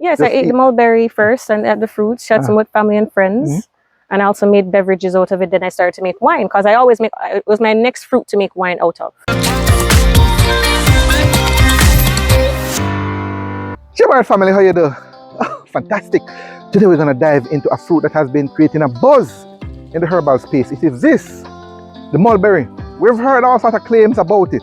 Yes, I ate the mulberry first and had the fruits, shared some with family and friends. And I also made beverages out of it. Then I started to make wine because I always make, it was my next fruit to make wine out of. JamHearts family, how you do? Oh, fantastic. Today we're going to dive into a fruit that has been creating a buzz in the herbal space. It is this, the mulberry. We've heard all sorts of claims about it.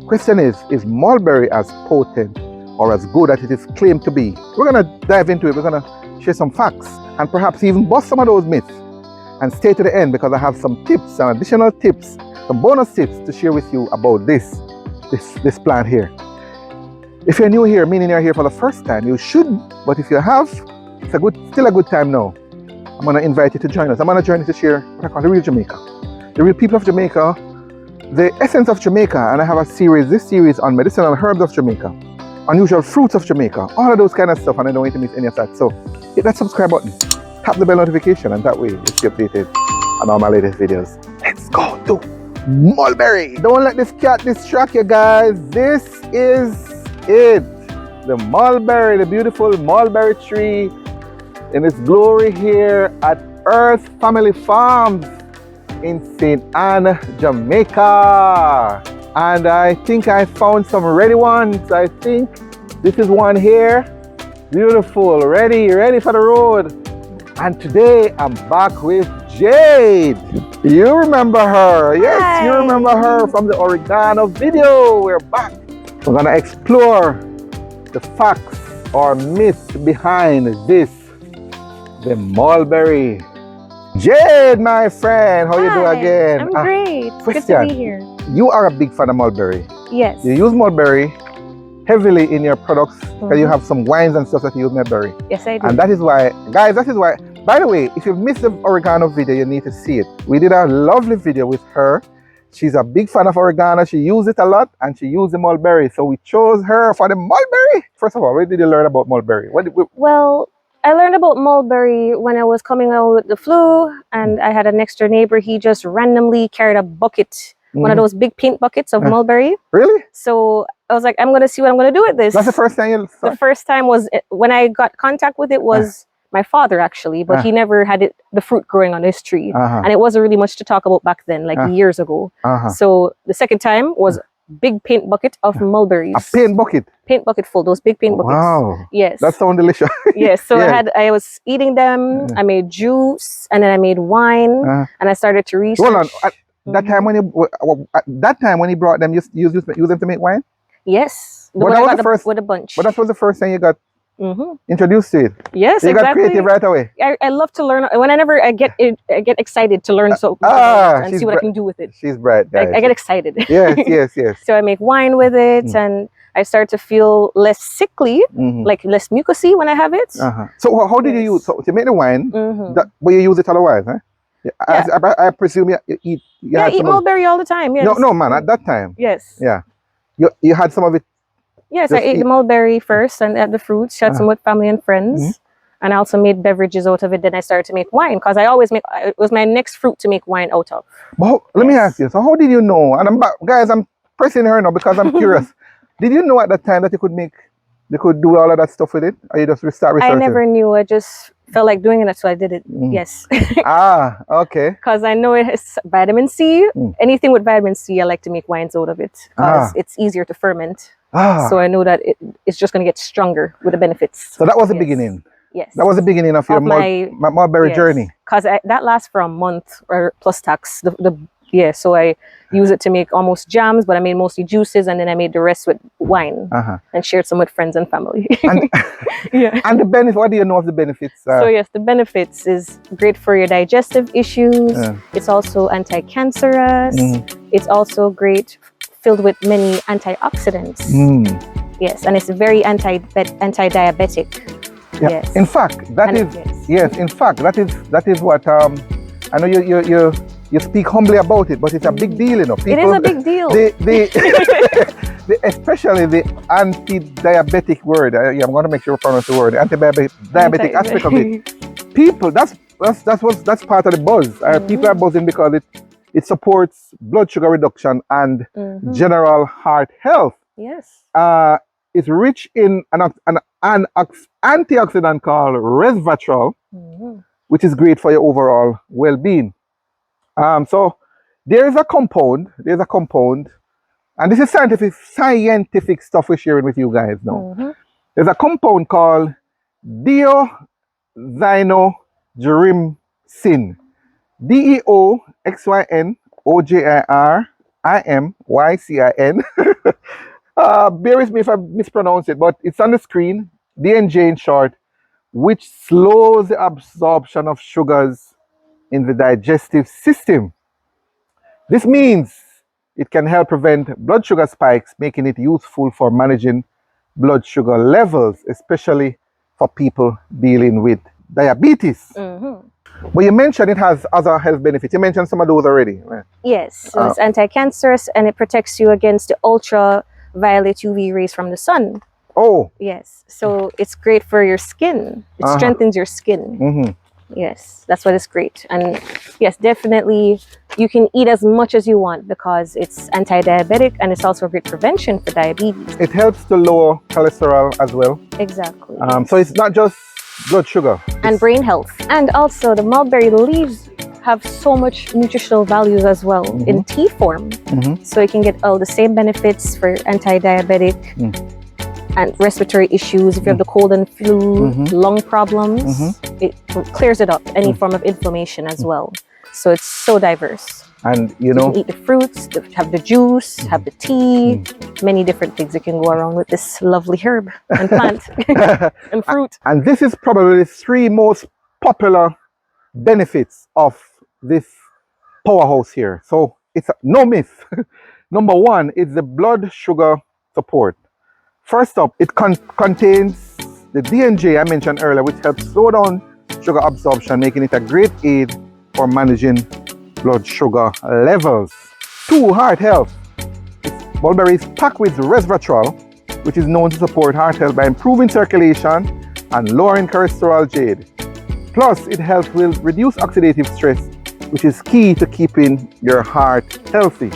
Question is mulberry as potent or as good as it is claimed to be? We're going to dive into it. We're going to share some facts and perhaps even bust some of those myths. And stay to the end because I have some tips, some additional tips, some bonus tips to share with you about this plant here. If you're new here, meaning you're here for the first time, you should, but if you have, it's still a good time now. I'm going to invite you to join us. I'm on a journey to share what I call the real Jamaica. The real people of Jamaica, the essence of Jamaica, and I have this series on medicinal herbs of Jamaica, unusual fruits of Jamaica, all of those kind of stuff, and I don't want you to miss any of that. So hit that subscribe button, tap the bell notification, and that way you'll stay updated on all my latest videos. Let's go to mulberry. Don't let this cat distract you guys. This is it, the mulberry, the beautiful mulberry tree in its glory here at Earth Family Farms in St. Anne, Jamaica. And I think I found some ready ones. I think this is one here. Beautiful, ready for the road. And today I'm back with Jade. You remember her? Yes, Hi. You remember her from the oregano video. We're back. We're gonna explore the facts or myths behind this, the mulberry. Jade, my friend, how you do again? I'm great. Good to be here. You are a big fan of mulberry. Yes. You use mulberry heavily in your products because you have some wines and stuff that you use mulberry. Yes, I do. And that is why, guys, by the way, if you've missed the oregano video, you need to see it. We did a lovely video with her. She's a big fan of oregano. She used it a lot and she used the mulberry. So we chose her for the mulberry. First of all, where did you learn about mulberry? Well, I learned about mulberry when I was coming out with the flu, and I had an next door neighbor. He just randomly carried a bucket, one of those big paint buckets of mulberry. Really? So I was like, I'm going to see what I'm going to do with this. That's the first time you saw? The first time was when I got contact with it was my father actually, but he never had the fruit growing on his tree. And it wasn't really much to talk about back then, like years ago. So the second time was big paint bucket of mulberries. A paint bucket? Paint bucket full, those big paint buckets. Wow. Yes. That sounds delicious. Yes. So I was eating them. I made juice and then I made wine and I started to research. Hold on. That time when you brought them, you used them to make wine? Yes. With a bunch. But that was the first time you got introduced to it. Yes, you exactly. got creative right away. I love to learn. Whenever I get excited to learn and see what I can do with it. She's bright, guys. I get excited. Yes. So I make wine with it, and I start to feel less sickly, like less mucousy when I have it. So how did you use to make the wine? But you use it otherwise, huh? I presume you eat. I eat mulberry all the time. Yes. No, man. At that time. Yes. Yeah. You had some of it. Yes, I ate the mulberry first and had the fruits, shared some with family and friends. And I also made beverages out of it. Then I started to make wine because I always make, it was my next fruit to make wine out of. But let me ask you, so how did you know? And guys, I'm pressing her now because I'm curious. Did you know at that time that you could do all of that stuff with it? Or you just start researching? I never knew. I just felt like doing it, so I did it. Yes. Okay. Because I know it has vitamin C. Anything with vitamin C, I like to make wines out of it because it's easier to ferment. So I know that it's just going to get stronger with the benefits. So that was the beginning. Yes. That was the beginning of your mulberry journey. Because that lasts for a month or plus tax. So I use it to make almost jams, but I made mostly juices, and then I made the rest with wine and shared some with friends and family. And, and the benefits, what do you know of the benefits? So yes, the benefits is great for your digestive issues. It's also anti-cancerous. It's also great, filled with many antioxidants. Yes, and it's very anti-diabetic. Yeah. Yes. In fact, that is what I know you speak humbly about it, but it's a big deal, you know. People, it is a big deal. Especially the anti-diabetic word. I'm going to make sure I pronounce the word. Anti-diabetic aspect of it. People, that's part of the buzz. People are buzzing because it supports blood sugar reduction and general heart health. Yes. It's rich in an antioxidant called resveratrol, which is great for your overall well-being. So there's a compound, and this is scientific stuff we're sharing with you guys now. There's a compound called deoxynigerimycin. DEOXYNOGERIMYCIN. Bear with me if I mispronounce it, but it's on the screen, DNJ in short, which slows the absorption of sugars in the digestive system. This means it can help prevent blood sugar spikes, making it useful for managing blood sugar levels, especially for people dealing with diabetes. But you mentioned it has other health benefits. You mentioned some of those already. Right? Yes, so it's anti-cancerous and it protects you against the ultraviolet UV rays from the sun. Oh. Yes, so it's great for your skin. It strengthens your skin. Yes, that's why it's great. And yes, definitely you can eat as much as you want because it's anti-diabetic and it's also a great prevention for diabetes. It helps to lower cholesterol as well. Exactly. So it's not just blood sugar. And brain health. And also the mulberry leaves have so much nutritional values as well in tea form. So you can get all the same benefits for anti-diabetic and respiratory issues. If you have the cold and flu, lung problems, it clears it up, any form of inflammation as well. So it's so diverse. And you know, you can eat the fruits, have the juice, have the tea, many different things that can go around with this lovely herb and plant and fruit. And this is probably the 3 most popular benefits of this powerhouse here. So it's no myth. Number 1 is the blood sugar support. First up, it contains the DNJ I mentioned earlier, which helps slow down sugar absorption, making it a great aid for managing blood sugar levels. 2, heart health. Mulberry is packed with resveratrol, which is known to support heart health by improving circulation and lowering cholesterol, Jade. Plus, it helps with reduce oxidative stress, which is key to keeping your heart healthy.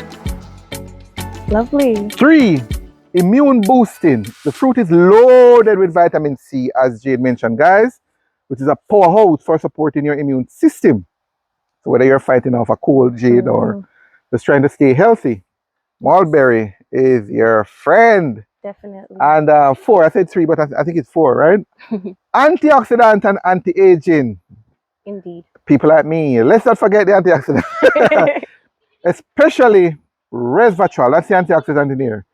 Lovely. 3, immune boosting. The fruit is loaded with vitamin C, as Jade mentioned, guys, which is a powerhouse for supporting your immune system. So whether you're fighting off a cold, Jade, or just trying to stay healthy, mulberry is your friend. Definitely. And 4, I said 3, but I think it's 4, right? Antioxidant and anti-aging. Indeed. People like me, let's not forget the antioxidant. Especially resveratrol, that's the antioxidant in here.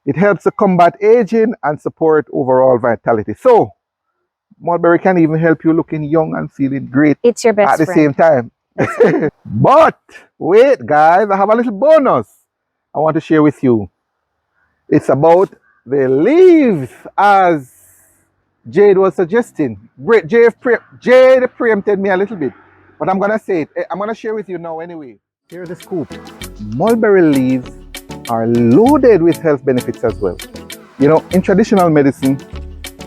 It helps to combat aging and support overall vitality. So, mulberry can even help you looking young and feeling great. It's your best at the same time. But wait, guys, I have a little bonus I want to share with you. It's about the leaves, as Jade was suggesting. Jade preempted me a little bit, but I'm gonna say it. I'm gonna share with you now anyway. Here's the scoop. Mulberry leaves are loaded with health benefits as well. You know, in traditional medicine,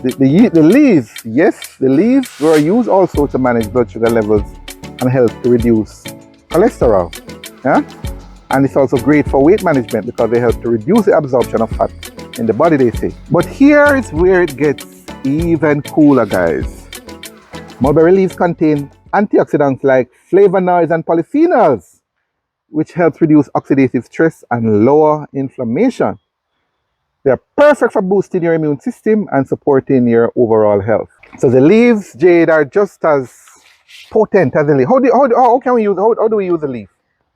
the leaves, yes, the leaves were used also to manage blood sugar levels and help to reduce cholesterol. Yeah? And it's also great for weight management because they help to reduce the absorption of fat in the body, they say. But here is where it gets even cooler, guys. Mulberry leaves contain antioxidants like flavonoids and polyphenols, which helps reduce oxidative stress and lower inflammation. They're perfect for boosting your immune system and supporting your overall health. So the leaves, Jade, are just as potent as the leaf. How do we use the leaf?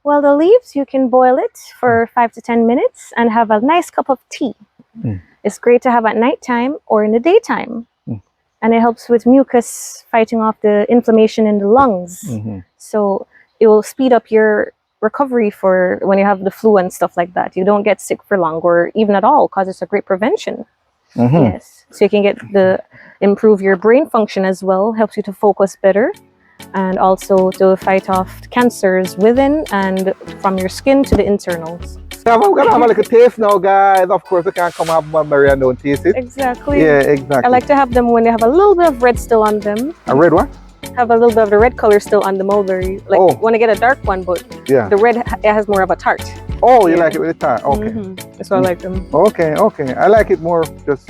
Well, the leaves, you can boil it for 5 to 10 minutes and have a nice cup of tea. It's great to have at nighttime or in the daytime. And it helps with mucus, fighting off the inflammation in the lungs. So it will speed up your recovery for when you have the flu and stuff like that. You don't get sick for long or even at all because it's a great prevention. Yes. So you can get improve your brain function as well, helps you to focus better, and also to fight off cancers within and from your skin to the internals. So I'm gonna have a little taste now, guys. Of course, we can't come have mulberry and don't taste it. Exactly. Yeah, exactly. I like to have them when they have a little bit of red still on them. A red what? Have a little bit of the red color still on the mulberry. Like want to get a dark one, but the red it has more of a tart. Oh, you like it with the tart? Okay. That's why I like them. Okay. I like it more just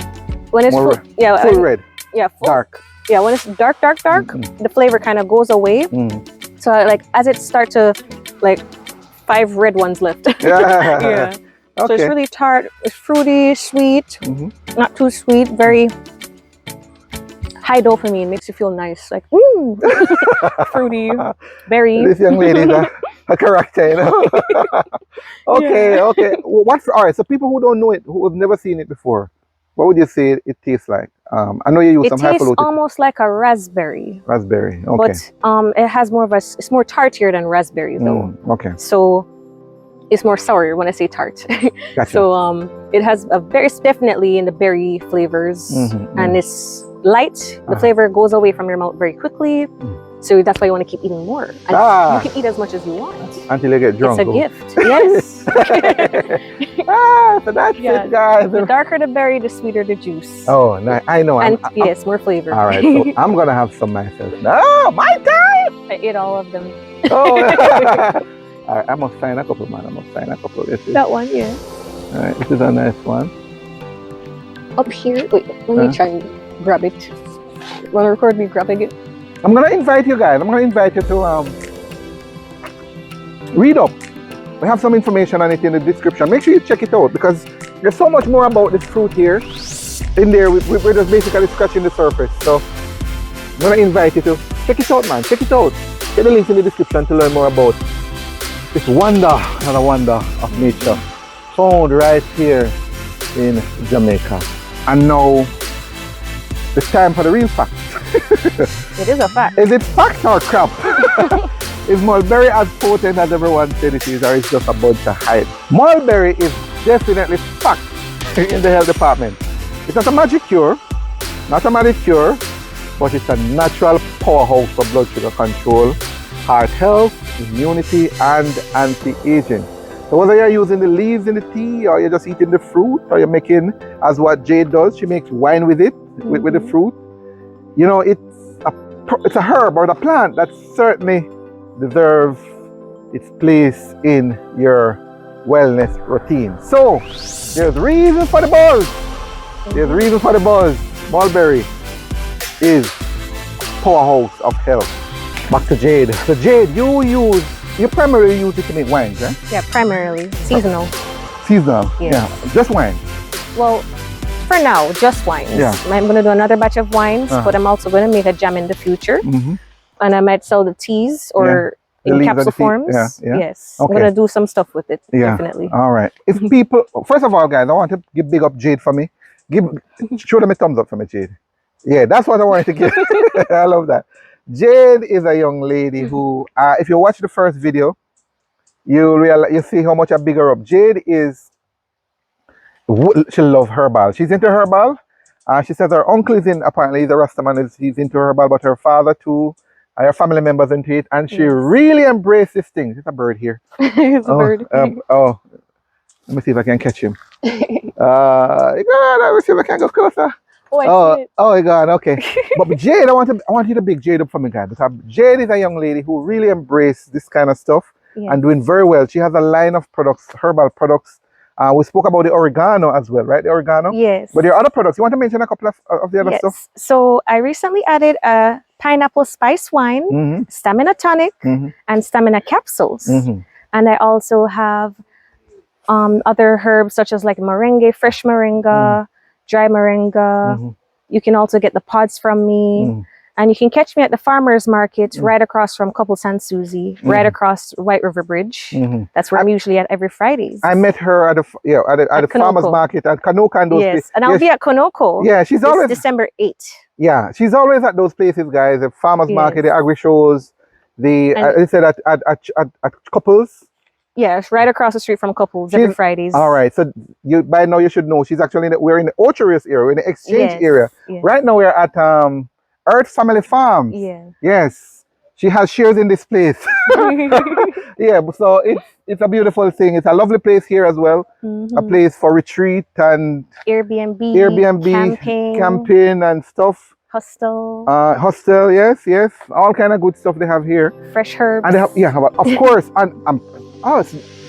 When it's More yeah, full red, yeah, dark. Yeah, when it's dark, the flavor kind of goes away. So like as it starts to like 5 red ones left. Yeah. Yeah. Okay. So it's really tart, it's fruity, sweet, not too sweet, very high dopamine, makes you feel nice, like fruity, berry. This young lady is a character, you know. Okay, Yeah. okay. What's all right? So people who don't know it, who have never seen it before, what would you say it tastes like? I know you use some It tastes highfalutin. almost like a raspberry. Raspberry. Okay. But it has more of it's more tartier than raspberry though. Okay. So it's more sour when I say tart. Gotcha. So it has a definitely in the berry flavors, and it's light. The flavor goes away from your mouth very quickly. So that's why you want to keep eating more. And you can eat as much as you want. Until you get drunk. It's a gift. Yes. So that's it, guys. The darker the berry, the sweeter the juice. Oh, nice. I know. And yes, more flavor. All right. So I'm going to have some myself. Oh, my time! I ate all of them. Oh. All right. I must find a couple, man. I must find a couple. That one, yeah. All right. This is a nice one. Up here. Wait, let me try and grab it. Want to record me grabbing it? I'm going to invite you guys. I'm going to invite you to read up. We have some information on it in the description. Make sure you check it out because there's so much more about this fruit here. In there, we're just basically scratching the surface. So I'm going to invite you to check it out, man. Check it out. Get the links in the description to learn more about this wonder, another wonder of nature, found right here in Jamaica. And now it's time for the real fact. It is a fact. Is it fact or crap? Is mulberry as potent as everyone said it is, or is just a bunch of hype? Mulberry is definitely fact in the health department. It's not a magic cure, but it's a natural powerhouse for blood sugar control, heart health, immunity, and anti-aging. So whether you're using the leaves in the tea, or you're just eating the fruit, or you're making, as what Jade does, she makes wine with it, with the fruit. You know, it's a herb or a plant that certainly deserves its place in your wellness routine. So there's reason for the buzz. There's reason for the buzz. Mulberry is a powerhouse of health. Back to Jade. So Jade, you primarily use it to make wines, right? Yeah, primarily seasonal. Seasonal. Yes. Yeah, just wine. Well, for now, just wines. Yeah. I'm going to do another batch of wines, but I'm also going to make a jam in the future. And I might sell the teas or in capsule forms. Yes. Okay. I'm going to do some stuff with it, definitely. All right. If people, first of all, guys, I want to give big up Jade for me. Show them a thumbs up for me, Jade. Yeah, that's what I wanted to give. I love that. Jade is a young lady who, if you watch the first video, you see how much I big her up. Jade is, she loves herbal. She's into herbal. She says her uncle is apparently he's a Rastaman, he's into herbal, but her father too, her family members into it, and she really embraced this thing. There's a bird here. It's a bird. Let me see if I can catch him. Let me see if I can go closer. Oh my God, okay. But Jade, I want you to big Jade up for me, guys, because Jade is a young lady who really embraced this kind of stuff and doing very well. She has a line of products, herbal products. We spoke about the oregano as well, right? The oregano? Yes. But there are other products. You want to mention a couple of the other stuff? So I recently added a pineapple spice wine, stamina tonic, and stamina capsules. And I also have other herbs such as like moringa, fresh moringa, dry moringa. You can also get the pods from me. And you can catch me at the farmers market right across from Couple San Susie, right across White River Bridge. That's where I'm usually at every Fridays. I met her at the farmers market at Kanoka and those places. And I'll be at Konoko. Yeah, she's always December 8th. Yeah, she's always at those places, guys. The farmers market, the agri shows, I said at Couples. Yeah, it's right across the street from Couples every Fridays. All right, so by now you should know she's actually we're in the Orchards area, we're in the exchange area. Right now we're at Earth Family Farms. Yes, she has shares in this place. Yeah, so it's a beautiful thing. It's a lovely place here as well. A place for retreat and Airbnb, camping and stuff. Hostel, yes, all kind of good stuff they have here. Fresh herbs. And they have, of course, and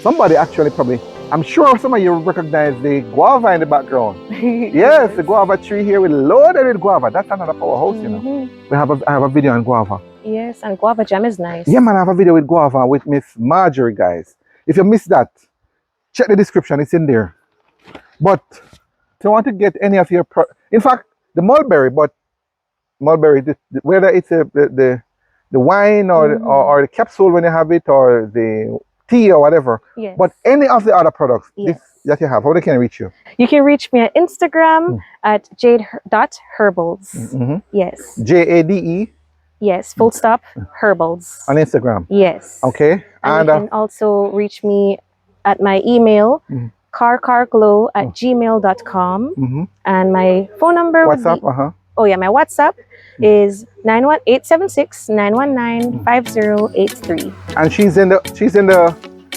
somebody actually probably I'm sure some of you recognize the guava in the background. Yes, the guava tree here with loaded with guava. That's another powerhouse, you know. I have a video on guava. Yes, and guava jam is nice. Yeah, man, I have a video with guava with Miss Marjorie, guys. If you missed that, check the description. It's in there. But if you want to get any of your in fact, the mulberry, whether it's the wine or the capsule when you have it, or the tea or whatever, Yes. but any of the other products Yes. that you have, how they can reach you? You can reach me at Instagram at jade.herbals. Yes. JADE Yes, full stop, herbals. on Instagram. Yes. Okay. And you can also reach me at my email, carcarglow@gmail.com. And my phone number What's up? Oh yeah, my WhatsApp is 876-919-5083. And she's in the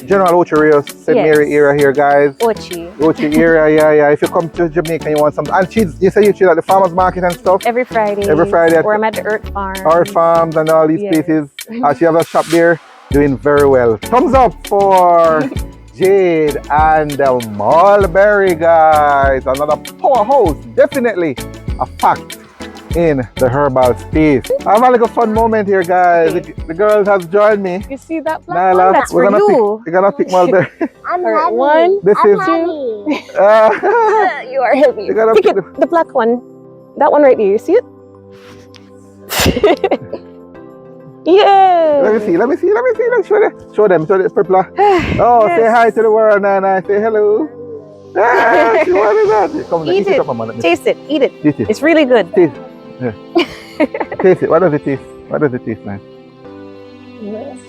General Ocho Rios, St. Mary area here, guys. Ochi area, yeah. If you come to Jamaica and you want something, and you say you're at the farmers market and stuff. every Friday. Or I'm at the Earth Farm. Earth Farms and all these places. She has a shop there, doing very well. Thumbs up for Jade and the Mulberry, guys. Another powerhouse, definitely a fact in the herbal space. I'm having a fun moment here, guys. The girls have joined me. You see that black Nyla, one? That's for you. We're gonna pick Mulberry. I'm Alright, heavy. one, This I'm is heavy. You are heavy. You gotta Pick pick it, the black one. That one right there. You see it? Yeah. Let me see. Let's show them. Show the purple. Oh, Yes. say hi to the world, Nana. Say hello. Ah, see what is that? Come on, Eat eat it. up, Mama. Taste it. Eat it. Taste it. It's really good. Taste. Yeah. Taste it. What does it taste? What does it taste like?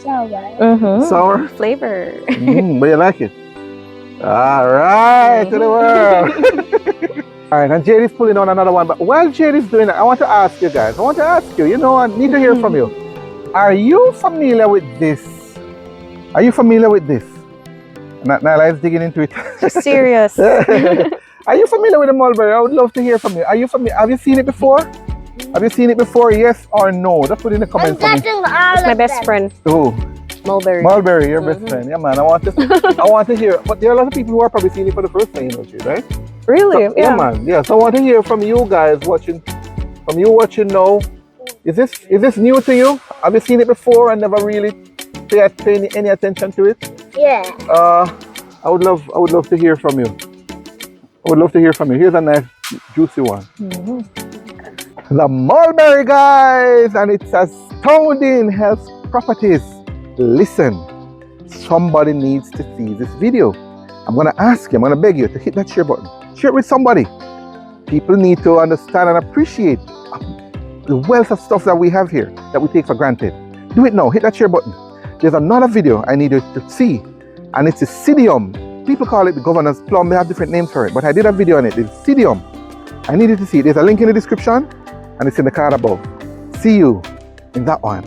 Sour? Flavor. But you like it? All right, to the world. All right, and Jade is pulling on another one. But while Jade is doing that, I want to ask you guys. I need to hear from you. Are you familiar with this? Are you familiar with this? Nyla is digging into it. She's serious. Are you familiar with the mulberry? I would love to hear from you. Are you familiar? Have you seen it before? Have you seen it before? Yes or no? Just put in the comments for me. It's my best friend. Oh, Mulberry. Mulberry, your best friend. Yeah, man. I want to hear. But there are a lot of people who are probably seeing it for the first time, right? Really? So, yeah, man. Yeah. So I want to hear from you guys watching. From you watching now. Is this new to you? Have you seen it before and never really paid any attention to it? Yeah. I would love to hear from you. I would love to hear from you. Here's a nice juicy one. The mulberry, guys, and it's astounding health properties. Listen, somebody needs to see this video. I'm gonna ask you, I'm gonna beg you to hit that share button. Share it with somebody. People need to understand and appreciate the wealth of stuff that we have here that we take for granted. Do it now. Hit that share button. There's another video I need you to see, and it's a psyllium. People call it the governor's plum. They have different names for it, but I did a video on it. It's psyllium. I need you to see it. There's a link in the description, and it's in the card above. See you in that one.